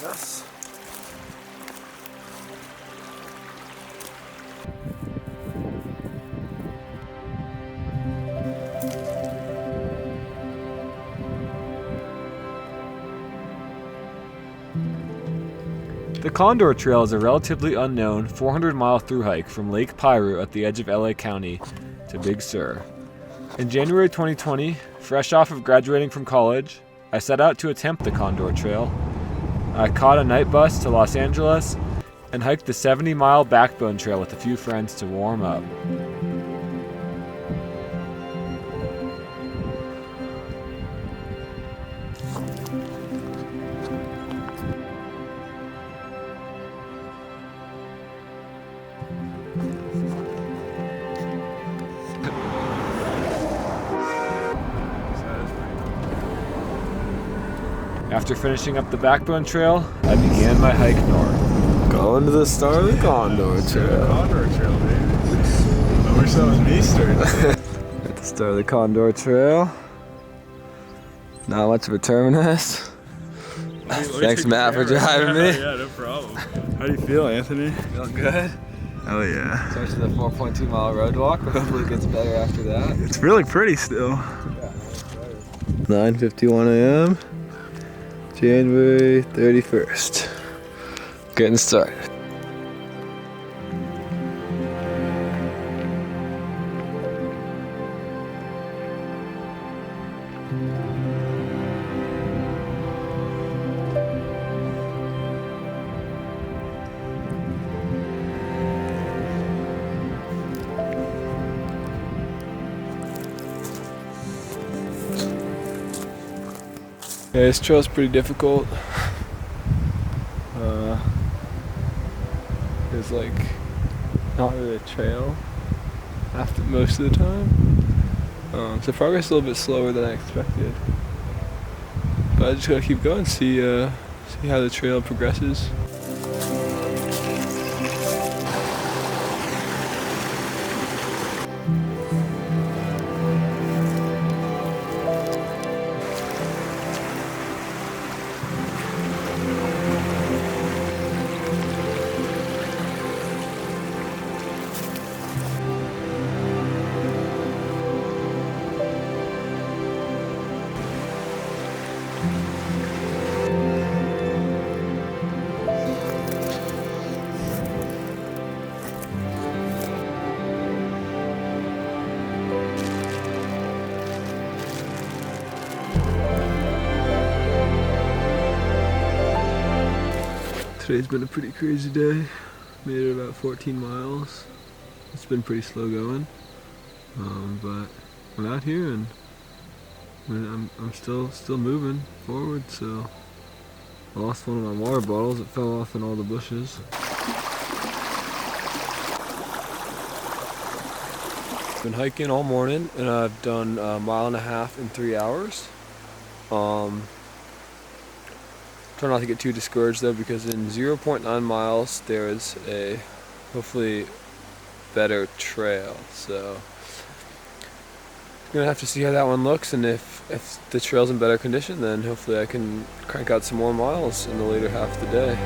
Yes. The Condor Trail is a relatively unknown 400-mile thru hike from Lake Piru at the edge of LA County to Big Sur. In January 2020, fresh off of graduating from college, I set out to attempt the Condor Trail. I caught a night bus to Los Angeles and hiked the 70-mile Backbone Trail with a few friends to warm up. After finishing up the Backbone Trail, I began my hike north. Going to the start of the Condor Trail. Condor Trail, baby. I wish that was me starting. At the start of the Condor Trail. Not much of a terminus. Thanks, Matt, for driving me. Yeah, no problem. How do you feel, Anthony? Feeling good. Oh yeah. Starts with a 4.2 mile road walk, but hopefully it gets better after that. It's really pretty still. 9:51 a.m. January 31st. Getting started. Yeah, this trail's pretty difficult. There's like not really a trail after most of the time. So progress is a little bit slower than I expected. But I just gotta keep going, see how the trail progresses. Today's been a pretty crazy day. Made it about 14 miles. It's been pretty slow going, but I'm out here and I'm still moving forward. So I lost one of my water bottles. It fell off in all the bushes. Been hiking all morning, and I've done a mile and a half in 3 hours. Try not to get too discouraged though, because in 0.9 miles there is a hopefully better trail. So gonna have to see how that one looks, and if the trail's in better condition, then hopefully I can crank out some more miles in the later half of the day.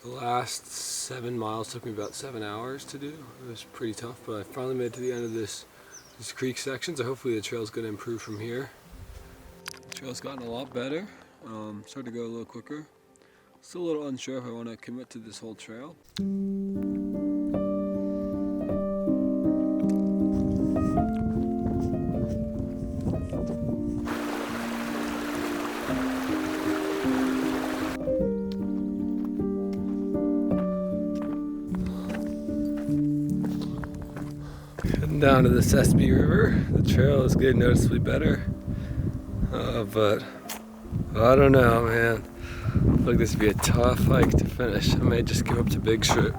The last 7 miles took me about 7 hours to do. It was pretty tough, but I finally made it to the end of this creek section, so hopefully the trail's going to improve from here. The trail's gotten a lot better. Started to go a little quicker. Still a little unsure if I want to commit to this whole trail. Down to the Sespe River. The trail is getting noticeably better, but I don't know, man. Look, like this would be a tough hike to finish. I may just give up to Big Sur.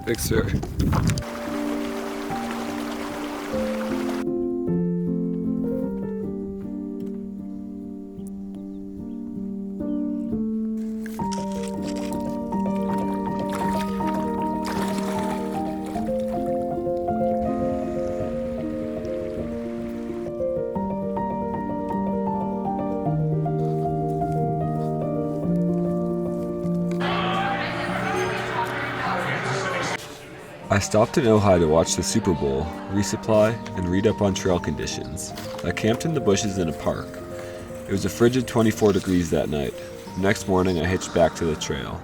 I stopped in Ojai to watch the Super Bowl, resupply, and read up on trail conditions. I camped in the bushes in a park. It was a frigid 24 degrees that night. The next morning I hitched back to the trail.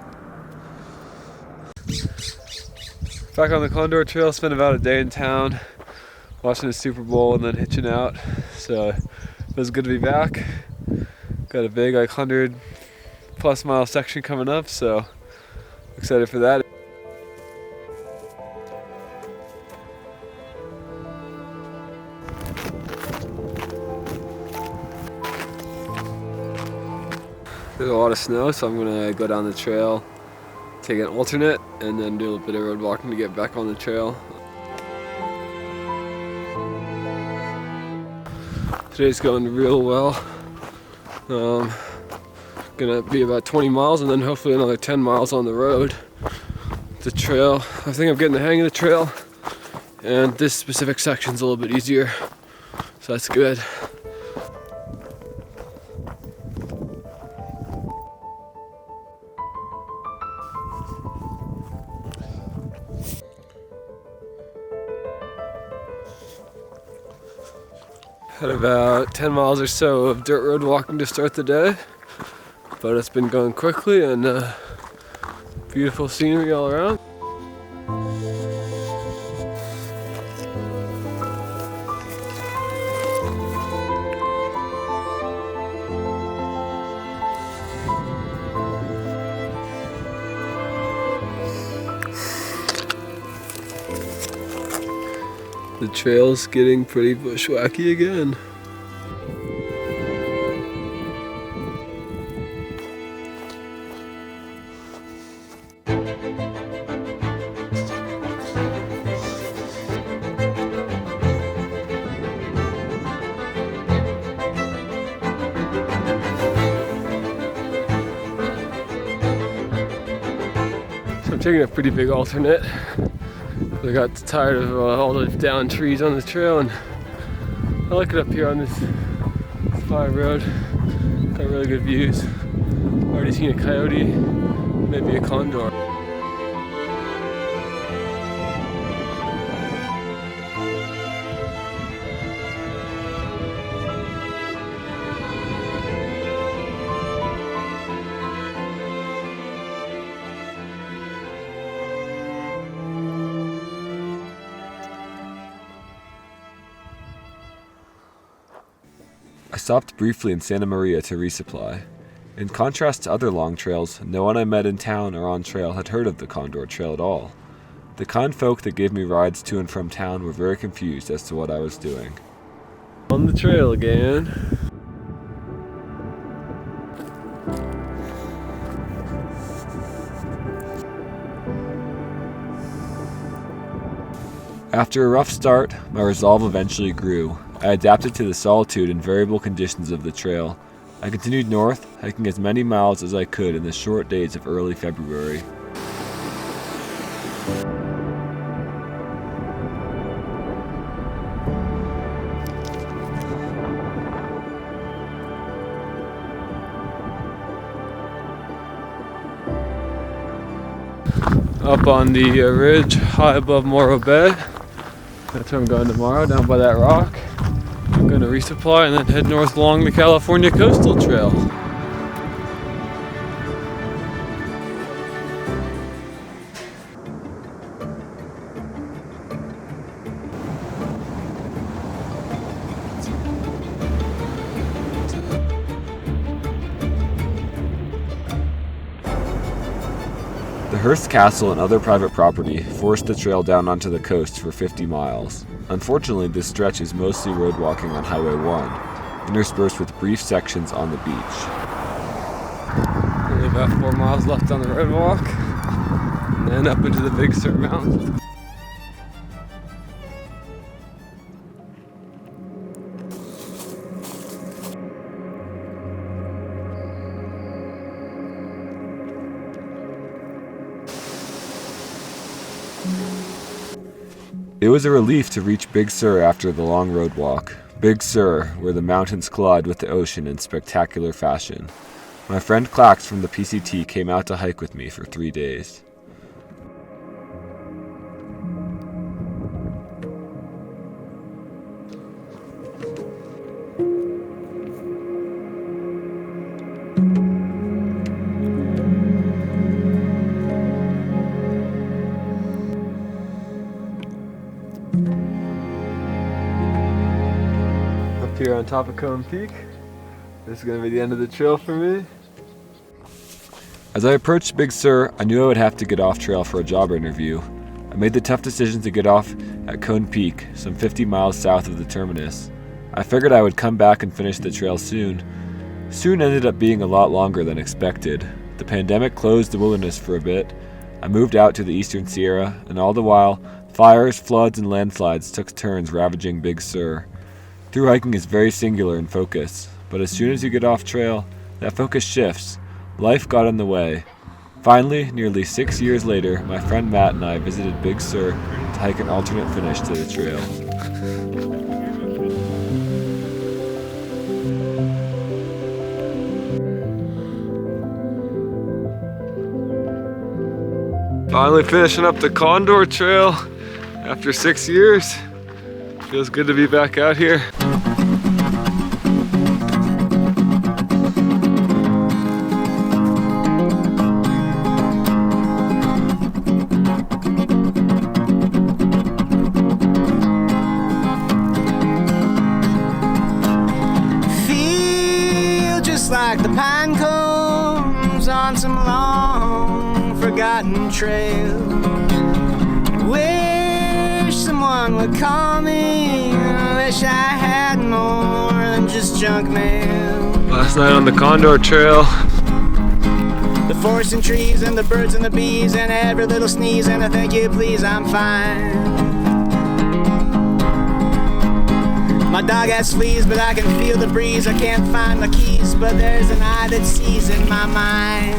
Back on the Condor Trail, spent about a day in town watching the Super Bowl and then hitching out. So it was good to be back. Got a big 100+ mile section coming up, so excited for that. There's a lot of snow, so I'm gonna go down the trail, take an alternate, and then do a little bit of road walking to get back on the trail. Today's going real well. Gonna be about 20 miles and then hopefully another 10 miles on the road. The trail, I think I'm getting the hang of the trail, and this specific section's a little bit easier, so that's good. Had about 10 miles or so of dirt road walking to start the day, but it's been going quickly and beautiful scenery all around. The trail's getting pretty bushwhacky again. So I'm taking a pretty big alternate. I got tired of all the down trees on the trail, and I like it up here on this fire road. Got really good views. Already seen a coyote, maybe a condor. I stopped briefly in Santa Maria to resupply. In contrast to other long trails, no one I met in town or on trail had heard of the Condor Trail at all. The kind folk that gave me rides to and from town were very confused as to what I was doing. On the trail again. After a rough start, my resolve eventually grew. I adapted to the solitude and variable conditions of the trail. I continued north, hiking as many miles as I could in the short days of early February. Up on the ridge high above Morro Bay. That's where I'm going tomorrow, down by that rock. I'm going to resupply and then head north along the California Coastal Trail. The Hearst Castle and other private property forced the trail down onto the coast for 50 miles. Unfortunately, this stretch is mostly road walking on Highway 1, interspersed with brief sections on the beach. Only about 4 miles left on the road walk, and then up into the Big Sur Mountains. It was a relief to reach Big Sur after the long road walk. Big Sur, where the mountains collide with the ocean in spectacular fashion. My friend Clax from the PCT came out to hike with me for 3 days. Up here on top of Cone Peak. This is going to be the end of the trail for me. As I approached Big Sur, I knew I would have to get off trail for a job interview. I made the tough decision to get off at Cone Peak, some 50 miles south of the terminus. I figured I would come back and finish the trail soon. Soon ended up being a lot longer than expected. The pandemic closed the wilderness for a bit. I moved out to the eastern Sierra, and all the while, fires, floods, and landslides took turns ravaging Big Sur. Through hiking is very singular in focus, but as soon as you get off trail, that focus shifts. Life got in the way. Finally, nearly 6 years later, my friend Matt and I visited Big Sur to hike an alternate finish to the trail. Finally finishing up the Condor Trail after 6 years. Feels good to be back out here. Feel just like the pine cones on some long forgotten trail. Wish someone would call me. Wish I had more than just junk mail. Last night on the Condor Trail. The forest and trees and the birds and the bees and every little sneeze and a thank you please, I'm fine. My dog has fleas, but I can feel the breeze. I can't find my keys, but there's an eye that sees in my mind.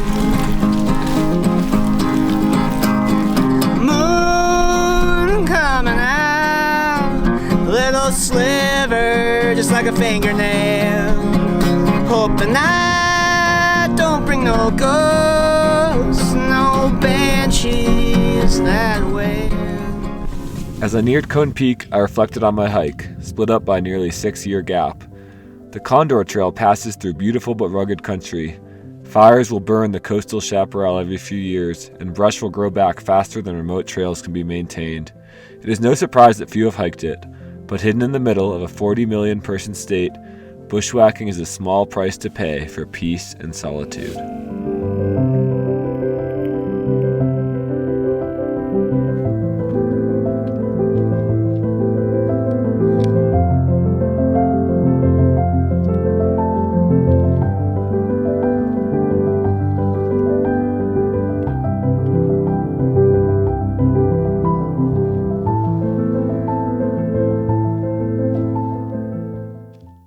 Moon coming out, little sliver, just like a fingernail. Hope the night don't bring no ghosts, no banshees that way. As I neared Cone Peak, I reflected on my hike, split up by a nearly 6-year gap. The Condor Trail passes through beautiful but rugged country. Fires will burn the coastal chaparral every few years, and brush will grow back faster than remote trails can be maintained. It is no surprise that few have hiked it, but hidden in the middle of a 40 million person state, bushwhacking is a small price to pay for peace and solitude.